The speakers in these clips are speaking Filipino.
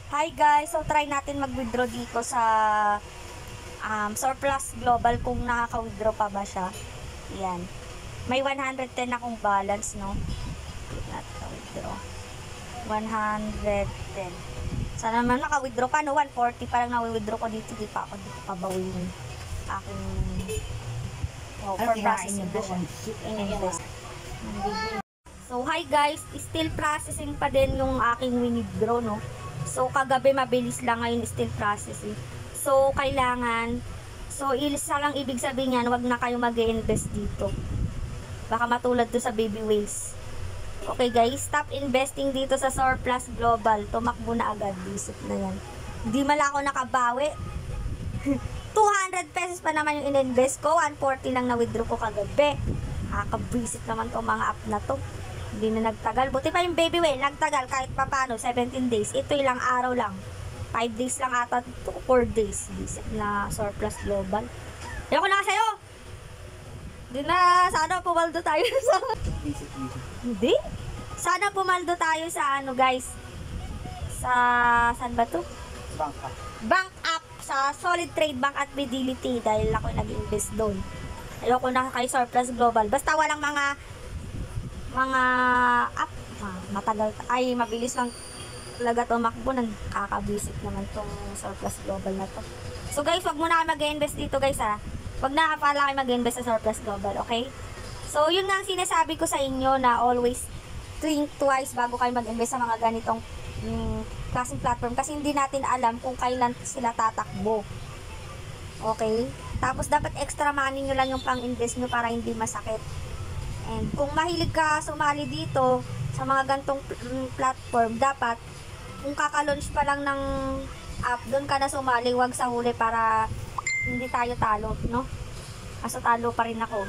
Hi guys, so try natin mag-withdraw dito sa Surplus Global kung nakaka-withdraw pa ba siya. Yan. May 110 akong balance, no? Withdraw. 110. Sana naman maka-withdraw pa, no? 140 parang na-withdraw ko dito. Di pa ako dito pabawin aking for processing na siya. In-invest. So, hi guys, still processing pa din yung aking withdraw, no? So, kagabi mabilis lang, ngayon still processing. So, kailangan, isa lang ibig sabihin yan, wag na kayo mag-invest dito. Baka matulad to sa baby whales. Okay guys, stop investing dito sa Surplus Global. Tumakbo na agad, visit na yan. Hindi mala ako nakabawi. 200 pesos pa naman yung in-invest ko, 140 lang na-withdraw ko kagabi. Nakaka-visit naman tong mga app na to. Hindi na nagtagal. Buti pa yung baby whale, nagtagal kahit papano, 17 days. Ito ilang araw lang. 5 days lang ata, 4 days. Visit na Surplus Global. Ayoko na sa'yo! Hindi na, sana pumaldo tayo sa... Hindi? Sana pumaldo tayo sa ano guys. Sa, saan ba to? Bank app. Bank app. Sa Solid Trade Bank at Fidelity. Dahil ako nag-invest doon. Ayoko na kay Surplus Global. Basta walang mga app, matagal, ay mabilis lang talaga tumakbo, nakaka-visit naman tong Surplus Global na to. So guys, wag muna kayo mag-invest dito guys ha. Wag na pala kayo mag-invest sa Surplus Global, okay? So yun nga ang sinasabi ko sa inyo na always think twice bago kayo mag-invest sa mga ganitong klaseng platform kasi hindi natin alam kung kailan sila tatakbo. Okay? Tapos dapat extra money nyo lang yung pang-invest nyo para hindi masakit. And kung mahilig ka sumali dito sa mga gantong platform, dapat kung kaka-launch pa lang ng app, doon ka na sumali, wag sa huli para hindi tayo talo, no? Kaso talo pa rin ako.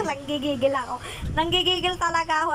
Nanggigigil ako. Nanggigigil talaga ako.